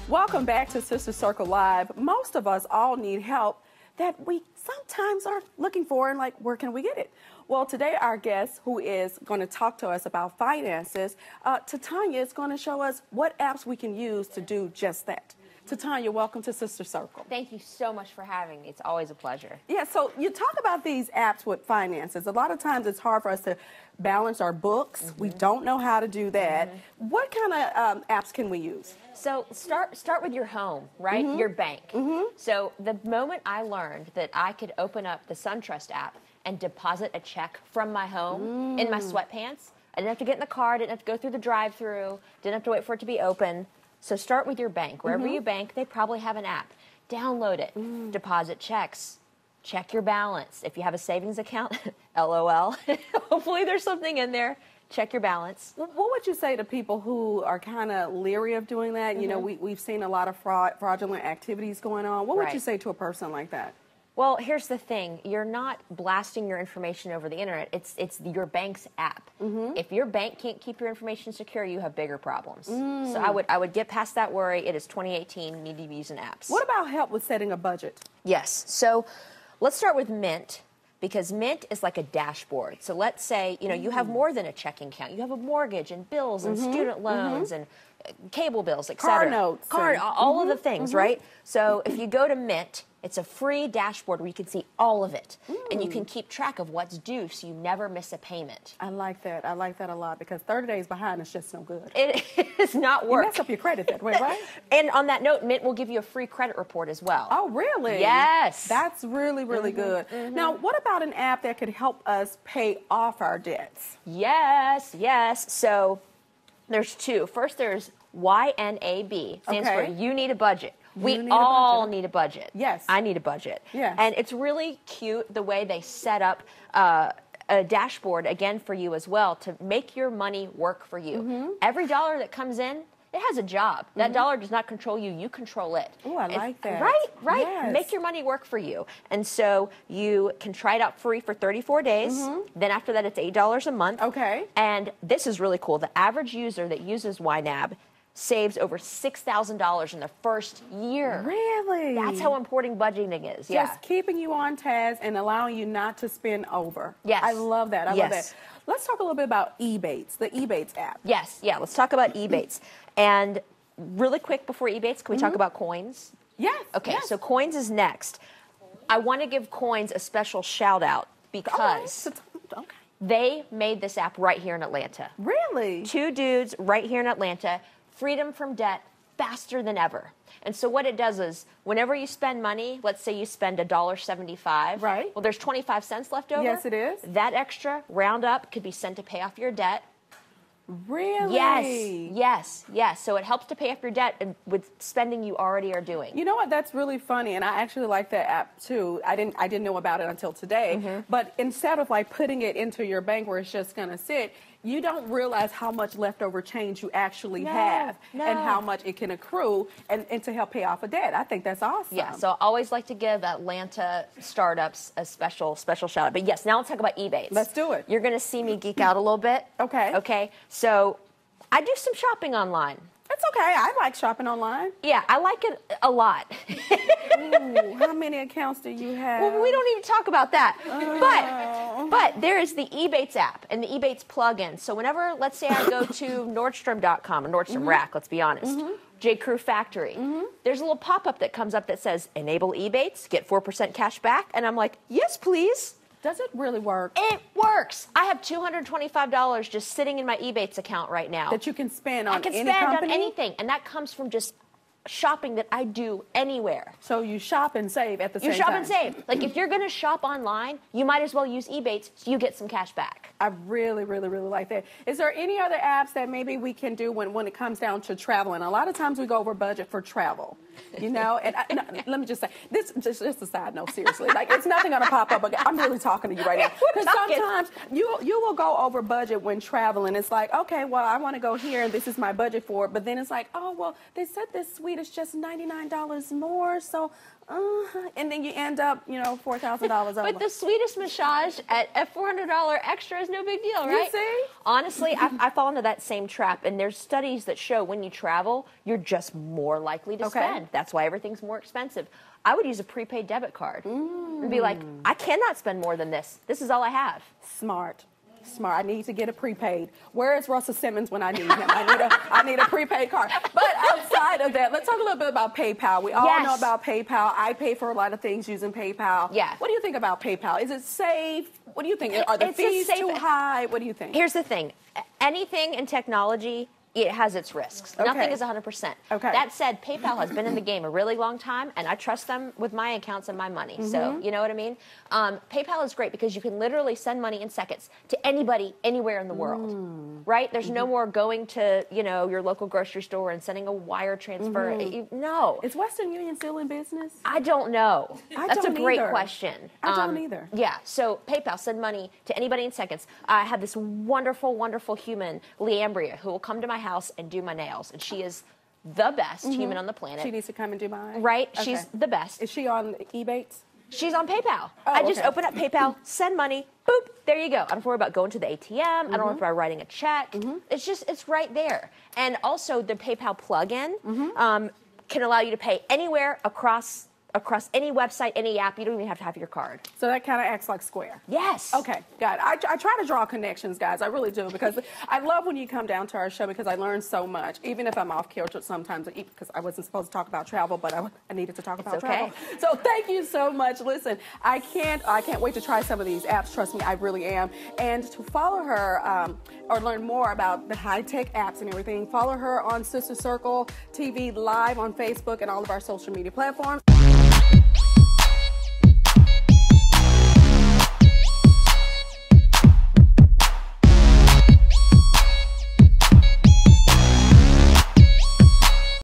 Welcome back to Sister Circle Live. Most of us all need help that we sometimes are looking for and like, where can we get it? Well, today our guest, who is going to talk to us about finances, Titania, is going to show us what apps we can use to do just that. Titania, welcome to Sister Circle. Thank you so much for having me. It's always a pleasure. Yeah, so you talk about these apps with finances. A lot of times it's hard for us to balance our books. We don't know how to do that. What kind of apps can we use? So start with your home, right? Your bank. So the moment I learned that I could open up the SunTrust app and deposit a check from my home in my sweatpants, I didn't have to get in the car, didn't have to go through the drive-through, didn't have to wait for it to be open. So start with your bank. Wherever you bank, they probably have an app. Download it. Deposit checks. Check your balance. If you have a savings account, LOL. Hopefully there's something in there. Check your balance. What would you say to people who are kind of leery of doing that? You know, we've seen a lot of fraudulent activities going on. What would you say to a person like that? Well, here's the thing. You're not blasting your information over the internet. It's your bank's app. If your bank can't keep your information secure, you have bigger problems. So I would get past that worry. It is 2018. You need to be using apps. What about help with setting a budget? Yes. So let's start with Mint, because Mint is like a dashboard. So let's say, you know, you have more than a checking account. You have a mortgage and bills and student loans and cable bills, etc. Car notes. All of the things, right? So if you go to Mint, it's a free dashboard where you can see all of it. And you can keep track of what's due so you never miss a payment. I like that. I like that a lot, because 30 days behind is just no good. It is not work. You mess up your credit that way, right? And on that note, Mint will give you a free credit report as well. Oh, really? Yes. That's really, really good. Now, what about an app that could help us pay off our debts? Yes, yes. So there's two. First, there's YNAB. Stands for You Need a Budget. We all need a budget. Yes. I need a budget. Yes. And it's really cute the way they set up a dashboard, again, for you as well, to make your money work for you. Every dollar that comes in, it has a job. That dollar does not control you. You control it. Oh, I like that. Right, right. Yes. Make your money work for you. And so you can try it out free for 34 days. Then after that, it's $8 a month. Okay. And this is really cool. The average user that uses YNAB saves over $6,000 in the first year. Really? That's how important budgeting is. Just keeping you on task and allowing you not to spend over. Yes. I love that. I love that. Let's talk a little bit about Ebates, the Ebates app. Yes, yeah, let's talk about Ebates. And really quick before Ebates, can we talk about Coins? Yes. Okay, so Coins is next. I want to give Coins a special shout out because they made this app right here in Atlanta. Really? Two dudes right here in Atlanta. Freedom from debt, faster than ever. And so what it does is, whenever you spend money, let's say you spend $1.75. Right. Well, there's 25 cents left over. Yes, it is. That extra, round up, could be sent to pay off your debt. Really? Yes, yes, yes. So it helps to pay off your debt and with spending you already are doing. You know what? That's really funny, and I actually like that app too. I didn't know about it until today. But instead of like putting it into your bank where it's just gonna sit, you don't realize how much leftover change you actually have and how much it can accrue and to help pay off a debt. I think that's awesome. Yeah, so I always like to give Atlanta startups a special shout out. But yes, now let's talk about Ebates. Let's do it. You're going to see me geek out a little bit. Okay. Okay, so I do some shopping online. That's okay. I like shopping online. Yeah, I like it a lot. Ooh, how many accounts do you have? Well, we don't even talk about that. But there is the Ebates app and the Ebates plugin. So whenever, let's say I go to Nordstrom.com, or Nordstrom Rack, let's be honest, J. Crew Factory, there's a little pop-up that comes up that says, enable Ebates, get 4% cash back. And I'm like, yes, please. Does it really work? It works. I have $225 just sitting in my Ebates account right now. That you can spend on any company? I can spend on anything. And that comes from just shopping that I do anywhere. So you shop and save at the same time. You shop and save. Like if you're going to shop online, you might as well use Ebates so you get some cash back. I really, really, really like that. Is there any other apps that maybe we can do when it comes down to traveling? A lot of times we go over budget for travel, you know? And let me just say, this just a side note, seriously. Like it's nothing going to pop up. I'm really talking to you right now. Because sometimes you will go over budget when traveling. It's like, okay, well, I want to go here and this is my budget for it. But then it's like, oh, well, they said this week suite is just $99 more. So, and then you end up, you know, $4,000 over. But the Swedish massage at $400 extra is no big deal, right? You see? Honestly, I fall into that same trap, and there's studies that show when you travel, you're just more likely to spend. That's why everything's more expensive. I would use a prepaid debit card and be like, I cannot spend more than this. This is all I have. Smart. Smart. I need to get a prepaid. Where is Russell Simmons when I need him? I need a prepaid card. But outside of that, let's talk a little bit about PayPal. We all know about PayPal. I pay for a lot of things using PayPal. Yeah. What do you think about PayPal? Is it safe? What do you think? Are the fees too high? What do you think? Here's the thing. Anything in technology, it has its risks. Nothing is 100%. That said, PayPal has been in the game a really long time, and I trust them with my accounts and my money. So, you know what I mean? PayPal is great because you can literally send money in seconds to anybody, anywhere in the world, right? There's no more going to, you know, your local grocery store and sending a wire transfer. No. Is Western Union still in business? I don't know. That's a great either. question. I don't either. Yeah, so PayPal, send money to anybody in seconds. I have this wonderful, wonderful human, Leambria, who will come to my house and do my nails, and she is the best human on the planet. She needs to come and do mine? Right? She's the best. Is she on Ebates? She's on PayPal. Oh, I just open up PayPal, send money, boop, there you go. I don't have to worry about going to the ATM. I don't have to worry about writing a check. It's just, it's right there. And also the PayPal plugin can allow you to pay anywhere across any website, any app. You don't even have to have your card. So that kind of acts like Square. Yes. Okay, got it. I try to draw connections, guys. I really do, because I love when you come down to our show because I learn so much, even if I'm off kilter sometimes, because I wasn't supposed to talk about travel, but I needed to talk about travel. So thank you so much. Listen, I can't wait to try some of these apps. Trust me, I really am. And to follow her or learn more about the high-tech apps and everything, follow her on Sister Circle TV Live on Facebook and all of our social media platforms.